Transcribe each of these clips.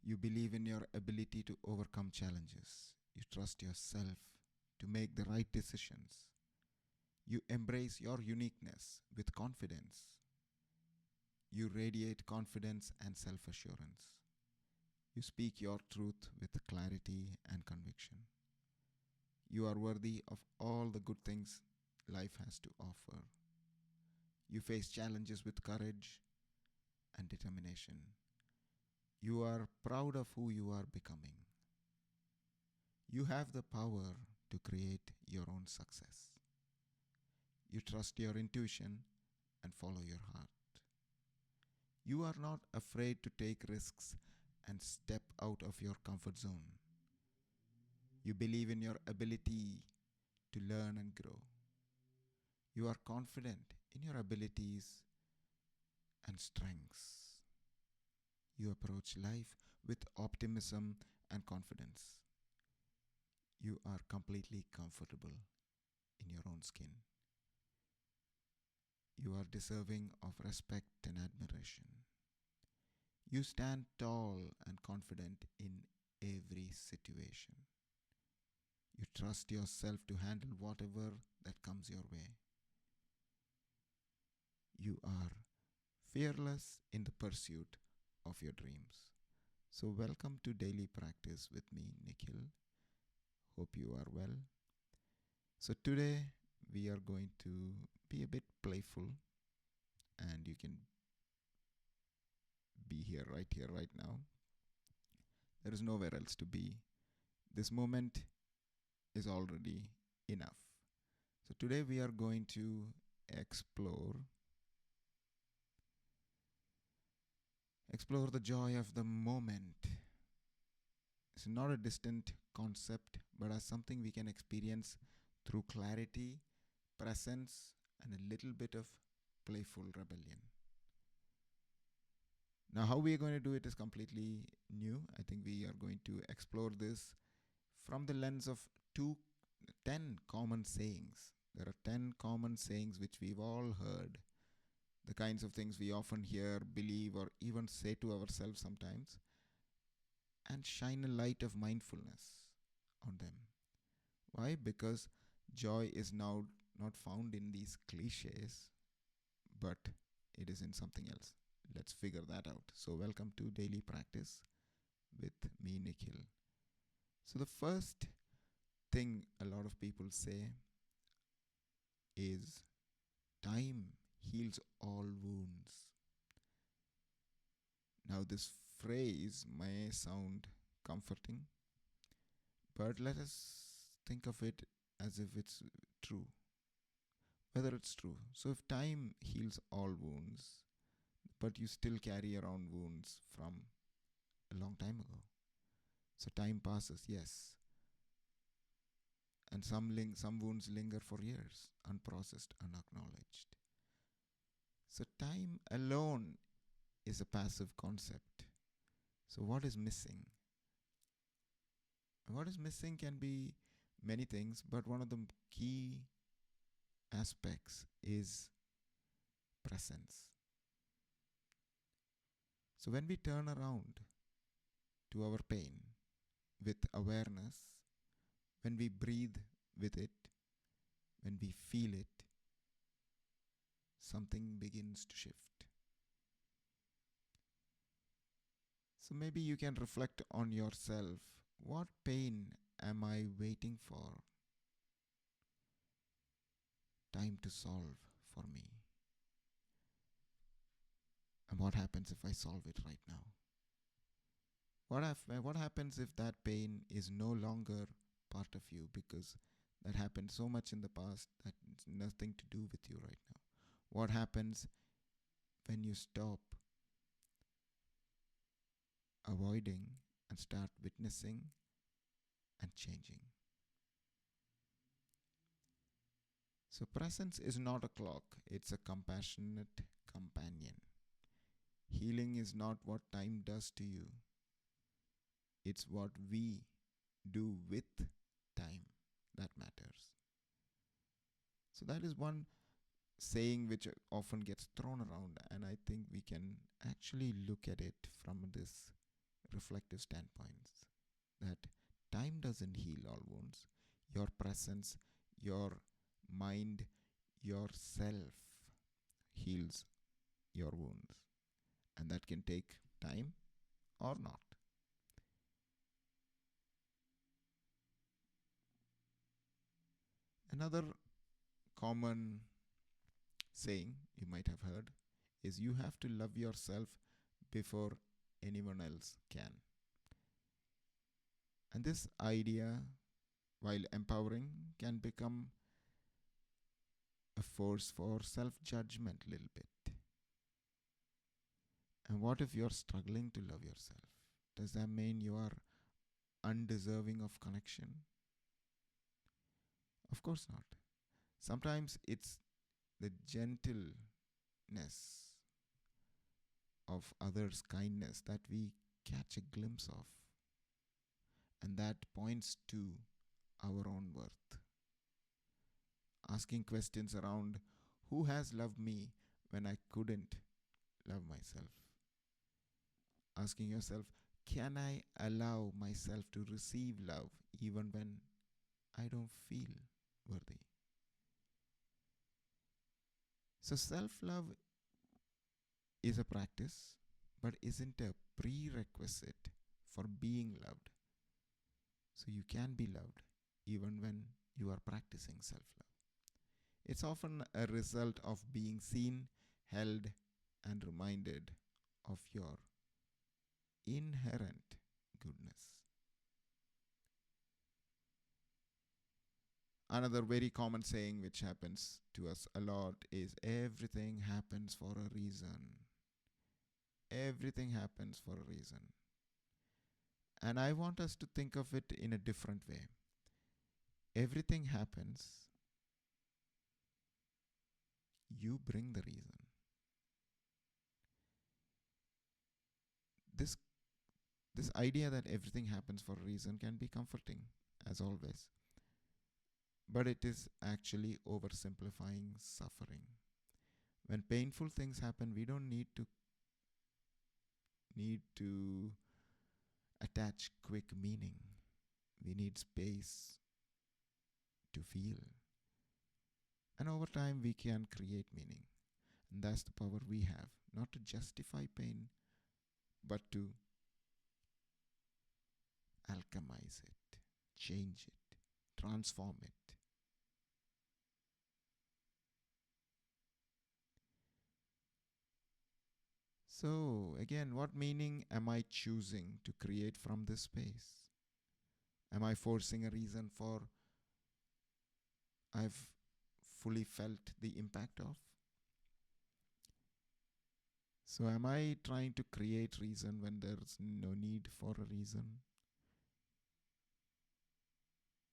You believe in your ability to overcome challenges. You trust yourself to make the right decisions. You embrace your uniqueness with confidence. You radiate confidence and self-assurance. You speak your truth with clarity and conviction. You are worthy of all the good things life has to offer. You face challenges with courage and determination. You are proud of who you are becoming. You have the power to create your own success. You trust your intuition and follow your heart. You are not afraid to take risks and step out of your comfort zone. You believe in your ability to learn and grow. You are confident in your abilities and strengths. You approach life with optimism and confidence. You are completely comfortable in your own skin. You are deserving of respect and admiration. You stand tall and confident in every situation. You trust yourself to handle whatever that comes your way. You are fearless in the pursuit of your dreams. So welcome to Daily Practice with me, Nikhil. Hope you are well. So today we are going to be a bit playful, and you can be here, right now. There is nowhere else to be. This moment is already enough. So today we are going to explore the joy of the moment. It's not a distant concept, but as something we can experience through clarity, presence, and a little bit of playful rebellion. Now, how we are going to do it is completely new. I think we are going to explore this from the lens of 10 common sayings. There are 10 common sayings which we've all heard. The kinds of things we often hear, believe, or even say to ourselves sometimes, and shine a light of mindfulness on them. Why? Because joy is now not found in these cliches, but it is in something else. Let's figure that out. So welcome to Daily Practice with me, Nikhil. So the first thing a lot of people say is time heals all wounds. Now this phrase may sound comforting, but let us think of it as if it's true. Whether it's true. So if time heals all wounds, but you still carry around wounds from a long time ago. So time passes, yes. And some wounds linger for years, unprocessed, unacknowledged. So time alone is a passive concept. So what is missing? What is missing can be many things, but one of the key aspects is presence. So when we turn around to our pain with awareness, when we breathe with it, when we feel it, something begins to shift. So maybe you can reflect on yourself. What pain am I waiting for time to solve for me? And what happens if I solve it right now? What happens if that pain is no longer part of you, because that happened so much in the past that it's nothing to do with you right now? What happens when you stop avoiding and start witnessing and changing? So presence is not a clock, it's a compassionate companion. Healing is not what time does to you, it's what we do with time that matters. So that is one saying which often gets thrown around, and I think we can actually look at it from this reflective standpoints that time doesn't heal all wounds. Your presence, your mind, yourself heals your wounds. And that can take time or not. Another common saying you might have heard is you have to love yourself before anyone else can. And this idea, while empowering, can become a force for self judgment a little bit. And what if you're struggling to love yourself? Does that mean you are undeserving of connection? Of course not. Sometimes it's the gentleness of others' kindness that we catch a glimpse of, and that points to our own worth. Asking questions around who has loved me when I couldn't love myself. Asking yourself, can I allow myself to receive love even when I don't feel worthy? So self-love is a practice, but isn't a prerequisite for being loved. So you can be loved even when you are practicing self-love. It's often a result of being seen, held, and reminded of your inherent goodness. Another very common saying which happens to us a lot is everything happens for a reason. Everything happens for a reason. And I want us to think of it in a different way. Everything happens, you bring the reason. This idea that everything happens for a reason can be comforting, as always. But it is actually oversimplifying suffering. When painful things happen, we don't need to attach quick meaning. We need space to feel. And over time, we can create meaning. And that's the power we have. Not to justify pain, but to alchemize it, change it, transform it. So, again, what meaning am I choosing to create from this space? Am I forcing a reason for I've fully felt the impact of? So am I trying to create reason when there's no need for a reason?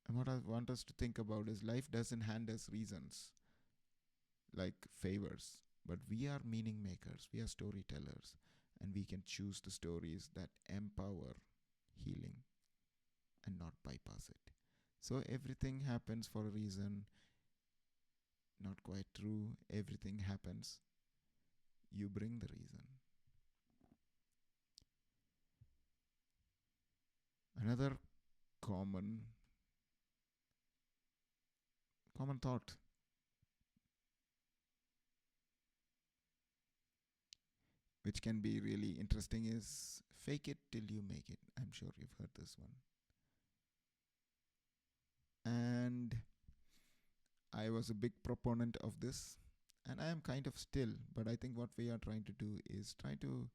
And what I want us to think about is life doesn't hand us reasons like favors, but we are meaning makers, we are storytellers, and we can choose the stories that empower healing and not bypass it. So everything happens for a reason. Not quite true. Everything happens. You bring the reason. Another common thought which can be really interesting is fake it till you make it. I'm sure you've heard this one. And I was a big proponent of this, and I am kind of still, but I think what we are trying to do is try to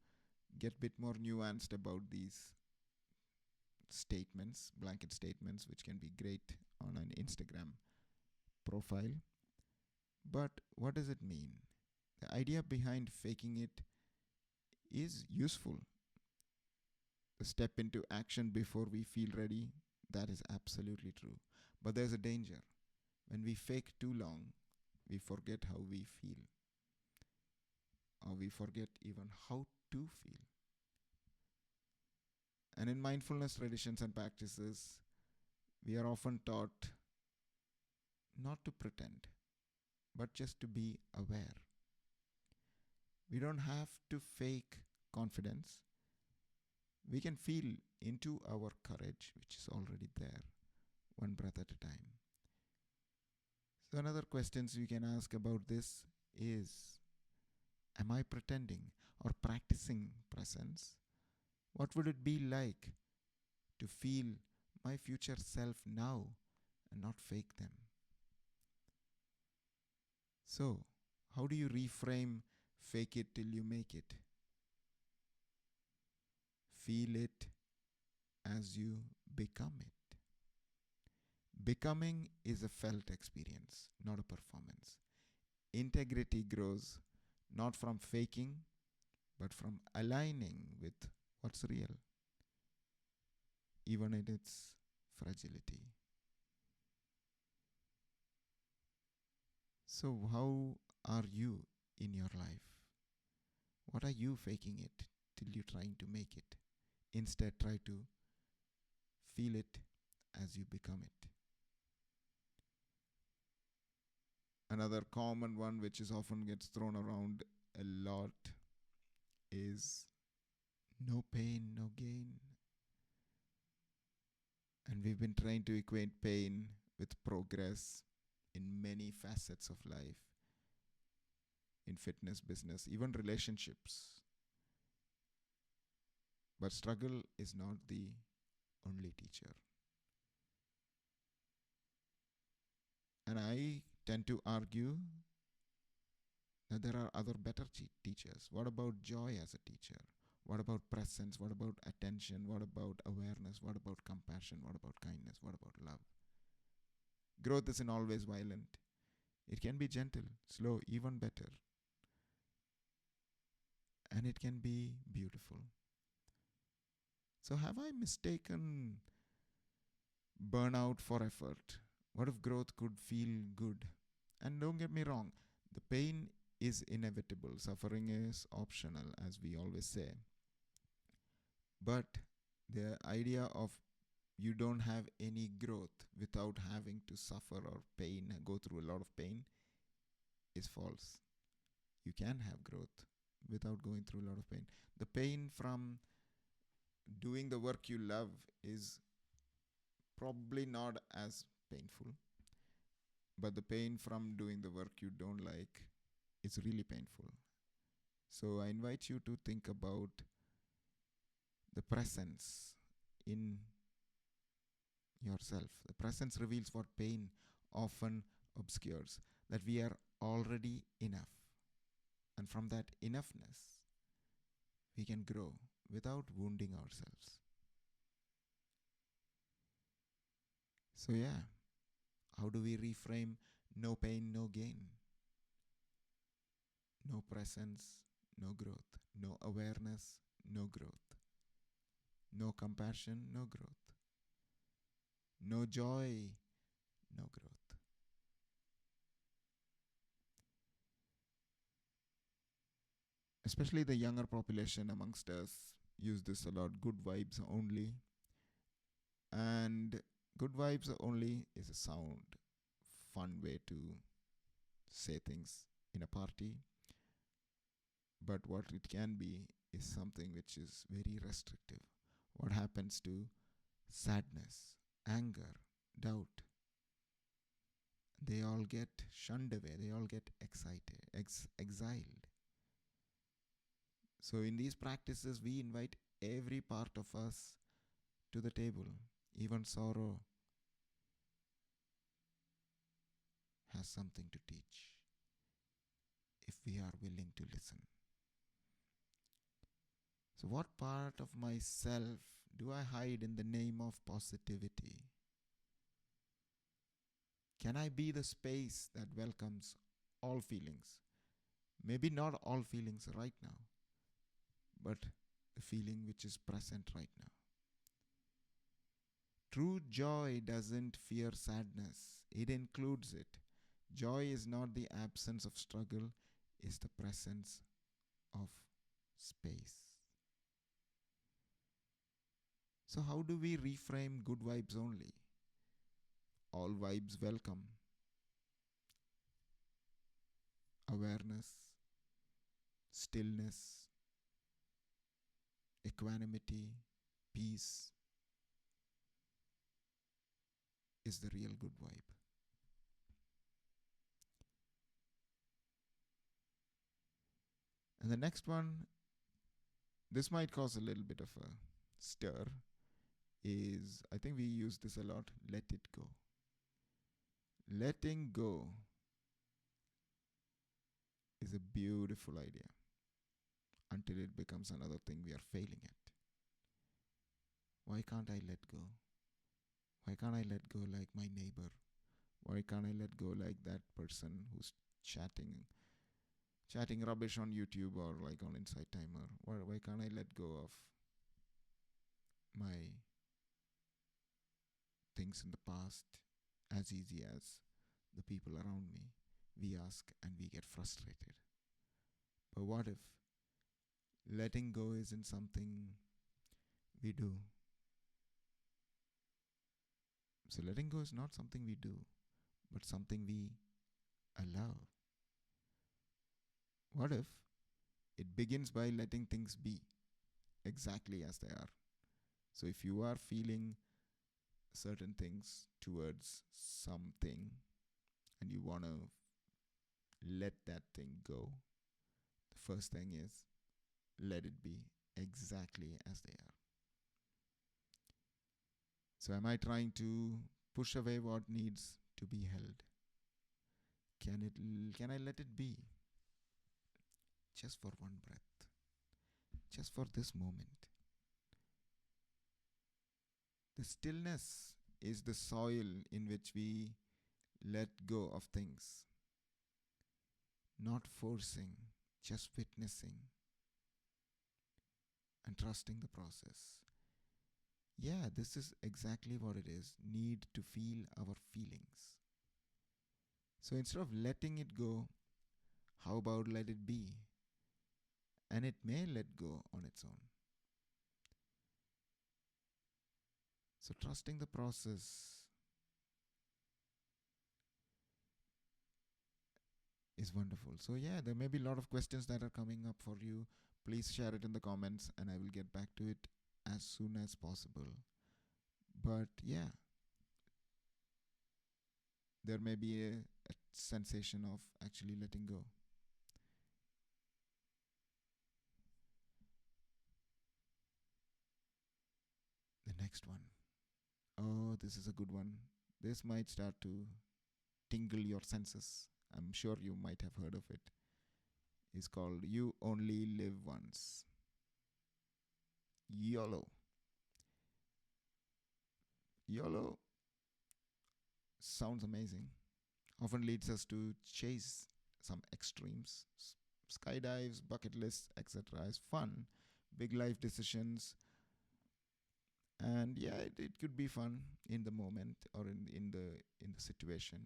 get a bit more nuanced about these statements, blanket statements, which can be great on an Instagram profile. But what does it mean? The idea behind faking it is useful. The step into action before we feel ready, that is absolutely true. But there's a danger. When we fake too long, we forget how we feel. Or we forget even how to feel. And in mindfulness traditions and practices, we are often taught not to pretend, but just to be aware. We don't have to fake confidence. we can feel into our courage, which is already there, one breath at a time. So another questions we can ask about this is, am I pretending or practicing presence? What would it be like to feel my future self now and not fake them? So, how do you reframe fake it till you make it? Feel it as you become it. Becoming is a felt experience, not a performance. Integrity grows not from faking, but from aligning with what's real, even in its fragility. So, how are you in your life? What are you faking it till you're trying to make it? Instead, try to feel it as you become it. Another common one which is often gets thrown around a lot is no pain, no gain. And we've been trying to equate pain with progress in many facets of life, in fitness, business, even relationships. But struggle is not the only teacher. And I tend to argue that there are other better teachers. What about joy as a teacher? What about presence? What about attention? What about awareness? What about compassion? What about kindness? What about love? Growth isn't always violent. It can be gentle, slow, even better. And it can be beautiful. So have I mistaken burnout for effort? What if growth could feel good? And don't get me wrong, the pain is inevitable. Suffering is optional, as we always say. But the idea of you don't have any growth without having to suffer or pain, go through a lot of pain, is false. You can have growth without going through a lot of pain. The pain from doing the work you love is probably not as painful, but the pain from doing the work you don't like is really painful. So I invite you to think about the presence in yourself. The presence reveals what pain often obscures, that we are already enough. And from that enoughness, we can grow without wounding ourselves. So, yeah, how do we reframe no pain, no gain? No presence, no growth. No awareness, no growth. No compassion, no growth. No joy, no growth. Especially the younger population amongst us use this a lot. Good vibes only. And good vibes only is a sound, fun way to say things in a party. But what it can be is something which is very restrictive. What happens to sadness, anger, doubt? They all get shunned away. They all get exiled. So in these practices, we invite every part of us to the table. Even sorrow has something to teach if we are willing to listen. So what part of myself do I hide in the name of positivity? Can I be the space that welcomes all feelings? Maybe not all feelings right now, but the feeling which is present right now. True joy doesn't fear sadness, it includes it. Joy is not the absence of struggle, it's the presence of space. So how do we reframe good vibes only? All vibes welcome. Awareness, stillness, equanimity, peace is the real good vibe. And the next one, this might cause a little bit of a stir, is I think we use this a lot, let it go. Letting go is a beautiful idea until it becomes another thing we are failing at. Why can't I let go? Why can't I let go like my neighbor? Why can't I let go like that person who's chatting rubbish on YouTube or like on Inside Timer? Why can't I let go of my things in the past as easy as the people around me? We ask and we get frustrated. But what if letting go isn't something we do? So letting go is not something we do, but something we allow. What if it begins by letting things be exactly as they are? So if you are feeling certain things towards something and you want to let that thing go, the first thing is let it be exactly as they are. So am I trying to push away what needs to be held? Can I let it be just for one breath, just for this moment? The stillness is the soil in which we let go of things, not forcing, just witnessing and trusting the process. Yeah, this is exactly what it is. Need to feel our feelings. So instead of letting it go, how about let it be? And it may let go on its own. So trusting the process is wonderful. So yeah, there may be a lot of questions that are coming up for you. Please share it in the comments and I will get back to it as soon as possible. But yeah, there may be a sensation of actually letting go. The next one. Oh, this is a good one. This might start to tingle your senses. I'm sure you might have heard of it. It's called You Only Live Once. YOLO. YOLO sounds amazing. Often leads us to chase some extremes. Skydives, bucket lists, etc. is fun. Big life decisions. And yeah, it could be fun in the moment or in the situation.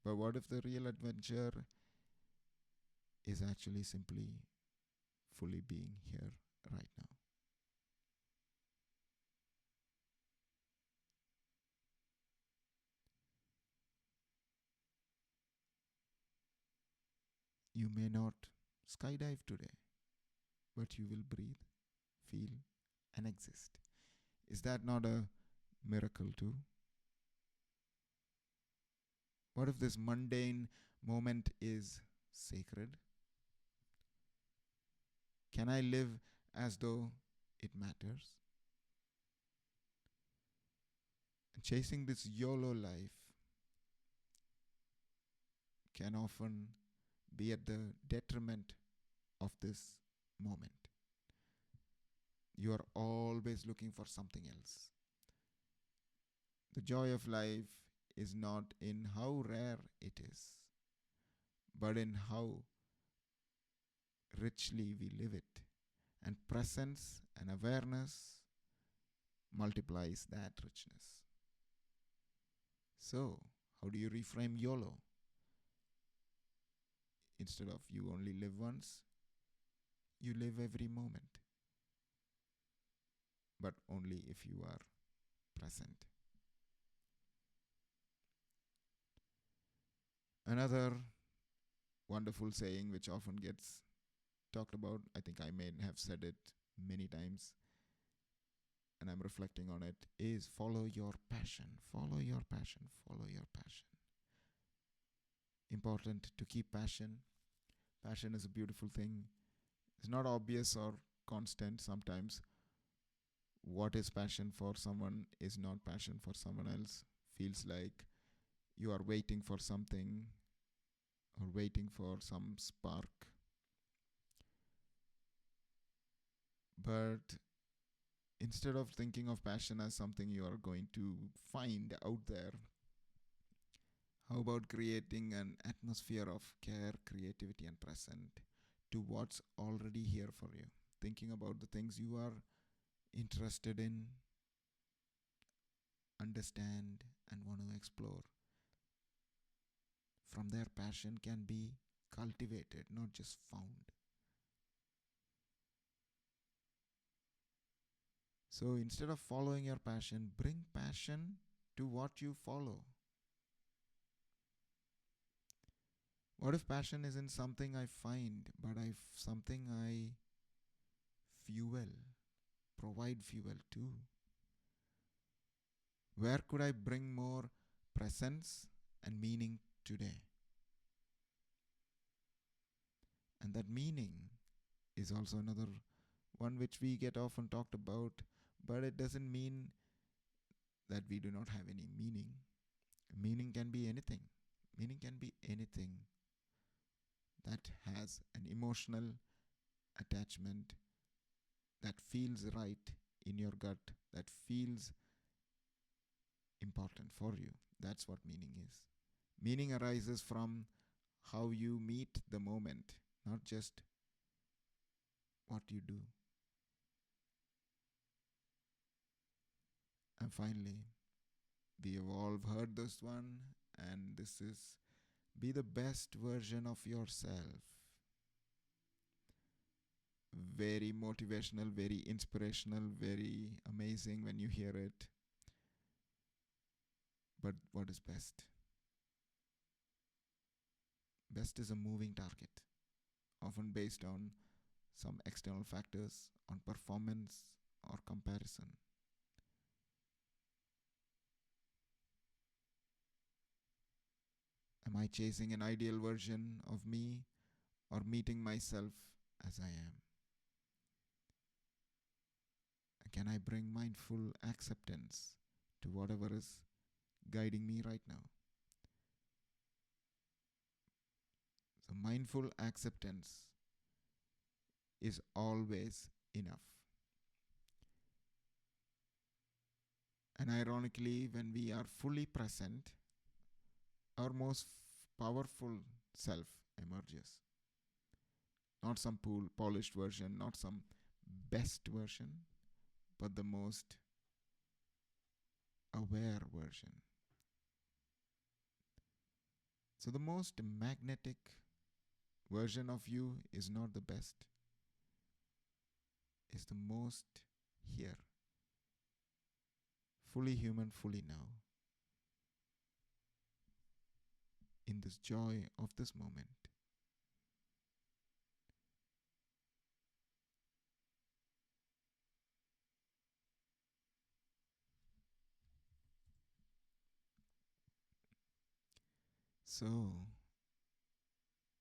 But what if the real adventure is actually simply fully being here right now? You may not skydive today, but you will breathe, feel, and exist. Is that not a miracle too? What if this mundane moment is sacred? Can I live as though it matters? And chasing this YOLO life can often be at the detriment of this moment. You are always looking for something else. The joy of life is not in how rare it is, but in how richly we live it. And presence and awareness multiplies that richness. So, how do you reframe YOLO? Instead of you only live once, you live every moment, but only if you are present. Another wonderful saying which often gets talked about, I think I may have said it many times, and I'm reflecting on it, is follow your passion. Follow your passion. Follow your passion. Important to keep passion. Passion is a beautiful thing. It's not obvious or constant sometimes. What is passion for someone is not passion for someone else. Feels like you are waiting for something or waiting for some spark. But instead of thinking of passion as something you are going to find out there, how about creating an atmosphere of care, creativity, and present to what's already here for you? Thinking about the things you are interested in, understand, and want to explore. From there, passion can be cultivated, not just found. So instead of following your passion, bring passion to what you follow. What if passion isn't something I find, but something I fuel, provide fuel to? Where could I bring more presence and meaning today? And that meaning is also another one which we get often talked about, but it doesn't mean that we do not have any meaning. Meaning can be anything. Meaning can be anything that has an emotional attachment that feels right in your gut, that feels important for you. That's what meaning is. Meaning arises from how you meet the moment, not just what you do. And finally, we have all heard this one, and this is be the best version of yourself. Very motivational, very inspirational, very amazing when you hear it. But what is best? Best is a moving target, often based on some external factors, on performance or comparison. Am I chasing an ideal version of me or meeting myself as I am? Can I bring mindful acceptance to whatever is guiding me right now? So, mindful acceptance is always enough. And ironically, when we are fully present, our most powerful self emerges. Not some polished version, not some best version, but the most aware version. So, the most magnetic version of you is not the best, is the most here. Fully human, fully now. In this joy of this moment. So,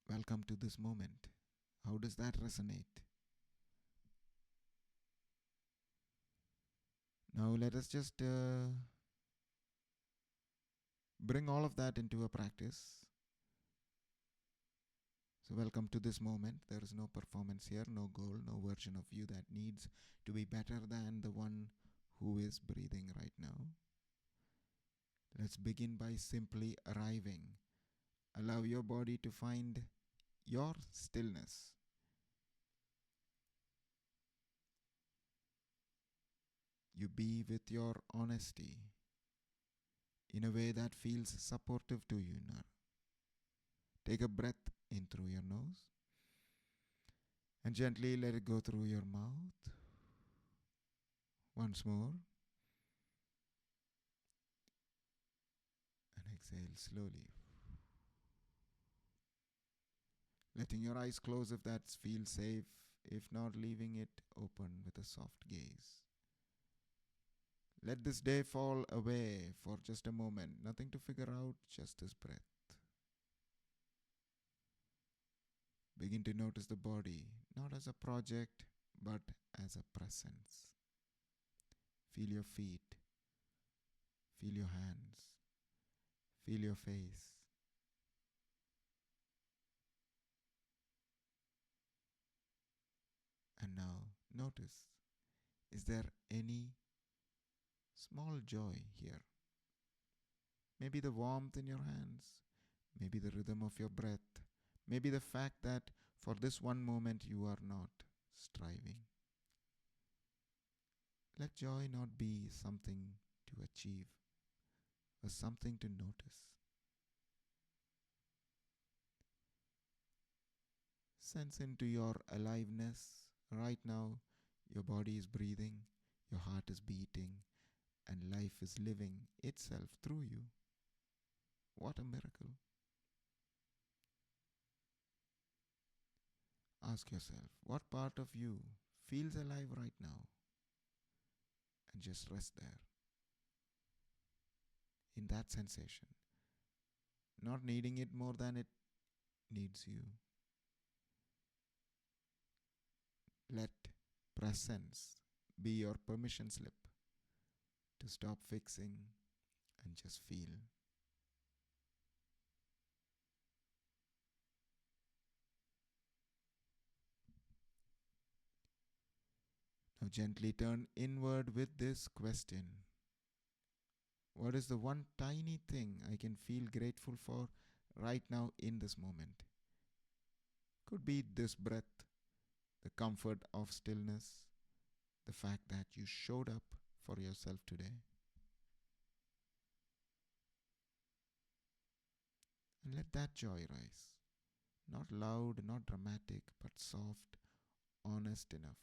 welcome to this moment. How does that resonate? Now, let us just bring all of that into a practice. So, welcome to this moment. There is no performance here, no goal, no version of you that needs to be better than the one who is breathing right now. Let's begin by simply arriving. Allow your body to find your stillness. You be with your honesty in a way that feels supportive to you now. Take a breath in through your nose and gently let it go through your mouth. Once more. And exhale slowly. Letting your eyes close if that feels safe, if not, leaving it open with a soft gaze. Let this day fall away for just a moment. Nothing to figure out, just this breath. Begin to notice the body, not as a project, but as a presence. Feel your feet, feel your hands, feel your face. And now notice, is there any small joy here? Maybe the warmth in your hands, maybe the rhythm of your breath, maybe the fact that for this one moment you are not striving. Let joy not be something to achieve, but something to notice. Sense into your aliveness. Right now, your body is breathing, your heart is beating, and life is living itself through you. What a miracle. Ask yourself, what part of you feels alive right now? And just rest there in that sensation, not needing it more than it needs you. Let presence be your permission slip to stop fixing and just feel. Now gently turn inward with this question. What is the one tiny thing I can feel grateful for right now in this moment? Could be this breath, the comfort of stillness, the fact that you showed up for yourself today. And let that joy rise. Not loud, not dramatic, but soft, honest enough.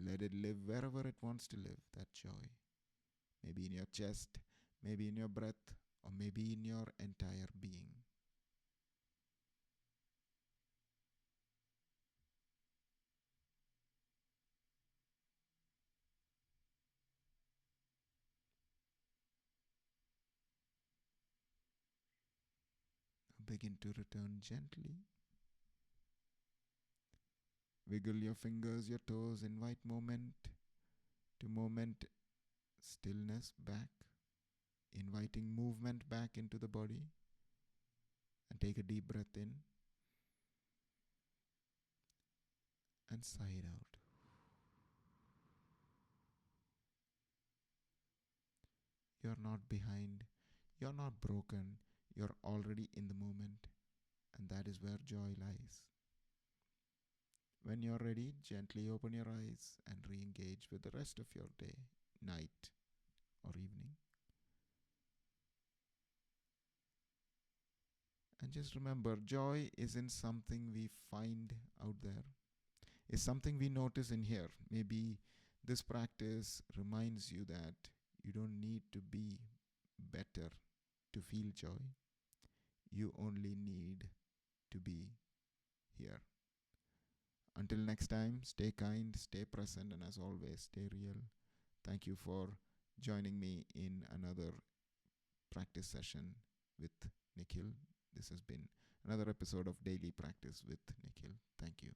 Let it live wherever it wants to live, that joy. Maybe in your chest, maybe in your breath, or maybe in your entire being. Begin to return gently. Wiggle your fingers, your toes, invite moment to moment stillness back, inviting movement back into the body. And take a deep breath in and sigh it out. You're not behind, you're not broken, you're already in the moment, and that is where joy lies. When you're ready, gently open your eyes and re engage with the rest of your day, night, or evening. And just remember, joy isn't something we find out there, it's something we notice in here. Maybe this practice reminds you that you don't need to be better to feel joy, you only need to be here. Until next time, stay kind, stay present, and as always, stay real. Thank you for joining me in another practice session with Nikhil. This has been another episode of Daily Practice with Nikhil. Thank you.